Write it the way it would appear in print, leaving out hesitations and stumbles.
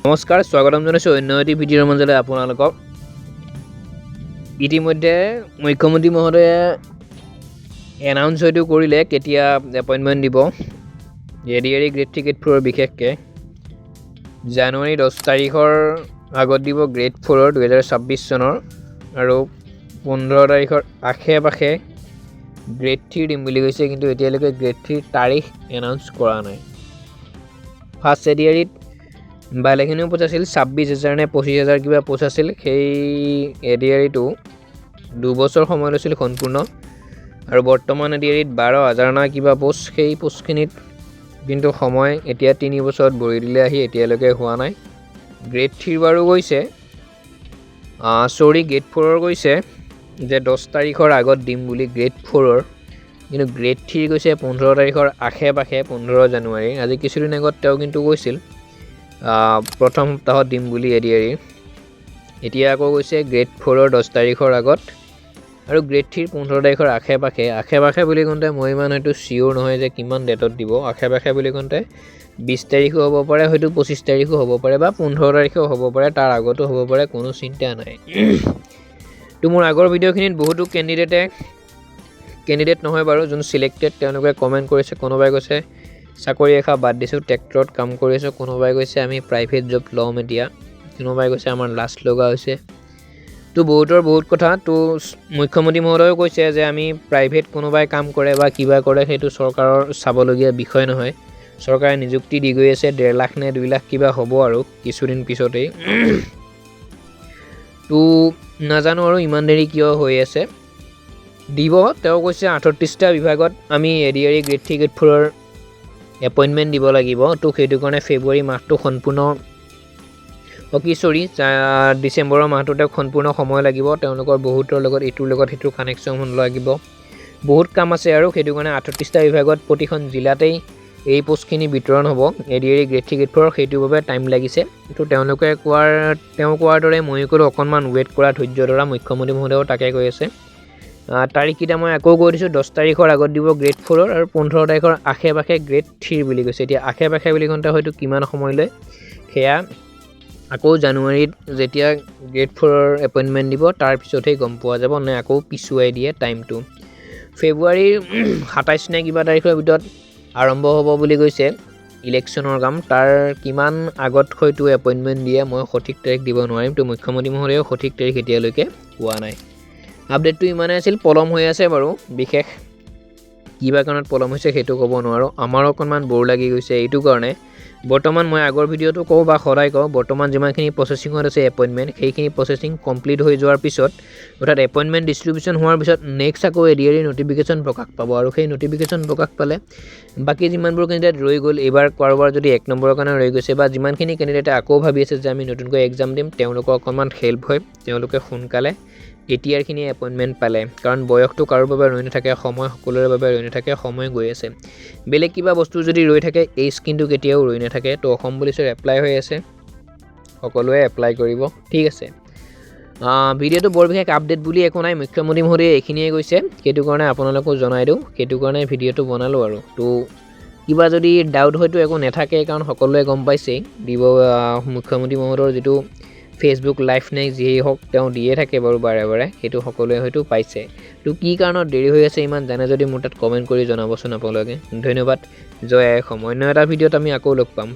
নমস্কাৰ, স্বাগতম জনাইছোঁ অন্য এটি ভিডিঅ'ৰ মাজলৈ আপোনালোকক। ইতিমধ্যে মুখ্যমন্ত্ৰী মহোদয়ে এনাউন্স হয়তো কৰিলে কেতিয়া এপইণ্টমেণ্ট দিব এডিআৰই গ্ৰেড 3 গ্ৰেড 4 বিশেষকৈ জানুৱাৰী 10 তাৰিখৰ আগত দিব গ্ৰেড 4 2026 চনৰ আৰু 15 তাৰিখৰ আশে পাশে গ্ৰেড 3 দিম বুলি কৈছে, কিন্তু এতিয়ালৈকে গ্ৰেড 3 তাৰিখ এনাউন্স কৰা নাই। ফাৰ্ষ্ট এডিআৰইত ভালেখিনিও পোষ্ট আছিল, 26,000 নে 25,000 কিবা পোষ্ট আছিল। সেই এডিআৰইটো 2 বছৰ সময় লৈছিল সম্পূৰ্ণ, আৰু বৰ্তমান এডিআৰইত 12,000 না কিবা পোষ্ট। সেই পোষ্টখিনিত কিন্তু সময় এতিয়া 3 বছৰত ভৰি দিলে আহি এতিয়ালৈকে হোৱা নাই। গ্ৰেড 3 বাৰু গৈছে, গ্ৰেড 4 গৈছে যে 10 তাৰিখৰ আগত দিম বুলি গ্ৰেড 4, কিন্তু গ্ৰেড 3 গৈছে 15 তাৰিখৰ আশে পাশে 15 জানুৱাৰী। আজি কিছুদিন আগত তেওঁ কিন্তু কৈছিল প্ৰথম সপ্তাহত দিম বুলি এডিআৰই। এতিয়া আকৌ গৈছে গ্ৰেড 4 10 তাৰিখৰ আগত আৰু গ্ৰেড 3 15 তাৰিখৰ আশে পাশে বুলি কওঁতে মই ইমান হয়তো চিয়'ৰ নহয় যে কিমান ডেটত দিব। আশে পাশে বুলি কওঁতে 20 তাৰিখো হ'ব পাৰে, হয়তো 25 তাৰিখো হ'ব পাৰে, বা 15 তাৰিখেও হ'ব পাৰে, তাৰ আগতো হ'ব পাৰে, কোনো চিন্তা নাই। তো মোৰ আগৰ ভিডিঅ'খিনিত বহুতো কেণ্ডিডেট নহয় বাৰু, যোন চিলেক্টেড তেওঁলোকে কমেণ্ট কৰিছে। কোনোবাই কৈছে চাকৰি এষা বাদ দিছোঁ, ট্ৰেক্টৰত কাম কৰি আছোঁ। কোনোবাই কৈছে আমি প্ৰাইভেট জব ল'ম এতিয়া। কোনোবাই কৈছে আমাৰ লাষ্ট লগা হৈছে। তো বহুতৰ বহুত কথা। তো মুখ্যমন্ত্ৰী মহোদয়েও কৈছে যে আমি প্ৰাইভেট কোনোবাই কাম কৰে বা কিবা কৰে সেইটো চৰকাৰৰ চাবলগীয়া বিষয় নহয়। চৰকাৰে নিযুক্তি দি গৈ আছে, 1.5 লাখ নে 2 লাখ কিবা হ'ব আৰু কিছুদিন পিছতেই। তো নাজানো আৰু ইমান দেৰি কিয় হৈ আছে। দিব, তেওঁ কৈছে 38টা বিভাগত আমি এডিআৰই গ্ৰেড 3 গ্ৰেড 4ৰ এপইণ্টমেণ্ট দিব লাগিব। তো সেইটো কাৰণে ফেব্ৰুৱাৰী মাহটো সম্পূৰ্ণ ডিচেম্বৰৰ মাহটোতে সম্পূৰ্ণ সময় লাগিব। তেওঁলোকৰ বহুতৰ লগত ইটোৰ লগত সিটোৰ কানেকশ্যন লাগিব, বহুত কাম আছে, আৰু সেইটো কাৰণে 38টা বিভাগত প্ৰতিখন জিলাতেই এই পোষ্টখিনি বিতৰণ হ'ব এডিআৰই গ্ৰেড 3 গ্ৰেড 4। সেইটোৰ বাবে টাইম লাগিছে। তো তেওঁ কোৱাৰ দৰে ময়ো ক'লোঁ অকণমান ৱেইট কৰা, ধৈৰ্য ধৰা। মুখ্যমন্ত্ৰী মহোদয়েও তাকে কৈ আছে। তাৰিখকেইটা মই আকৌ কৈ দিছোঁ, 10 তাৰিখৰ আগত দিব গ্ৰেড 4 আৰু 15 তাৰিখৰ আশে পাশে গ্ৰেড 3 বুলি কৈছে। এতিয়া আশে পাশে বুলি কওঁতে হয়তো কিমান সময় লয় সেয়া আকৌ জানুৱাৰীত যেতিয়া গ্ৰেড 4ৰ এপইণ্টমেণ্ট দিব তাৰ পিছতহে গম পোৱা যাব, নে আকৌ পিছুৱাই দিয়ে টাইমটো। ফেব্ৰুৱাৰীৰ 27 নে কিবা তাৰিখৰ ভিতৰত আৰম্ভ হ'ব বুলি কৈছে ইলেকশ্যনৰ কাম। তাৰ কিমান আগত হয়তো এপইণ্টমেণ্ট দিয়ে মই সঠিক তাৰিখ দিব নোৱাৰিম। তো মুখ্যমন্ত্ৰী মহোদয়েও সঠিক তাৰিখ এতিয়ালৈকে পোৱা নাই। আপডেটটো ইমানেই আছিল, পলম হৈ আছে বাৰু। বিশেষ কিবা কাৰণত পলম হৈছে সেইটো ক'ব নোৱাৰোঁ। আমাৰো অকণমান বৰ লাগি গৈছে এইটো কাৰণে। বৰ্তমান মই আগৰ ভিডিঅ'টো কওঁ বা সদায় কওঁ, বৰ্তমান যিমানখিনি প্ৰচেচিঙত আছে এপইণ্টমেণ্ট, সেইখিনি প্ৰচেচিং কমপ্লিট হৈ যোৱাৰ পিছত, অৰ্থাৎ এপইণ্টমেণ্ট ডিষ্ট্ৰিবিউশ্যন হোৱাৰ পিছত নেক্সট আকৌ এডিআৰই নটিফিকেশ্যন প্ৰকাশ পাব, আৰু সেই নটিফিকেশ্যন প্ৰকাশ পালে বাকী যিমানবোৰ কেণ্ডিডেট ৰৈ গ'ল, এইবাৰ কাৰোবাৰ যদি 1 নম্বৰৰ কাৰণে ৰৈ গৈছে, বা যিমানখিনি কেণ্ডিডেটে আকৌ ভাবি আছে যে আমি নতুনকৈ এক্সাম দিম, তেওঁলোকৰ অকণমান হেল্প হয়। তেওঁলোকে সোনকালে এতিয়াৰখিনি এপইণ্টমেণ্ট পালে, কাৰণ বয়সটো কাৰোৰ বাবে ৰৈ নাথাকে, সময় সকলোৰে বাবে ৰৈ নাথাকে, সময় গৈ আছে। বেলেগ কিবা বস্তু যদি ৰৈ থাকে, এইজ কিন্তু কেতিয়াও ৰৈ নাথাকে। তো অসম পুলিচৰ এপ্লাই হৈ আছে, সকলোৱে এপ্লাই কৰিব, ঠিক আছে। ভিডিঅ'টো বৰ বিশেষ আপডেট বুলি একো নাই, মুখ্যমন্ত্ৰী মহোদয়ে এইখিনিয়ে কৈছে, সেইটো কাৰণে আপোনালোকো জনাই দিওঁ, সেইটো কাৰণে ভিডিঅ'টো বনালোঁ আৰু। তো কিবা যদি ডাউট হয়তো একো নাথাকে, কাৰণ সকলোৱে গম পাইছেই দিব। মুখ্যমন্ত্ৰী মহোদয়ৰ যিটো ফেচবুক লাইভ নে যিয়েই হওক তেওঁ দিয়ে থাকে বাৰু বাৰে বাৰে, সেইটো সকলোৱে হয়তো পাইছে। তো কি কাৰণত দেৰি হৈ আছে ইমান জানে যদি মোৰ তাত কমেণ্ট কৰি জনাবচোন আপোনালোকে। ধন্যবাদ, জয় আই অসম। অন্য এটা ভিডিঅ'ত আমি আকৌ লগ পাম।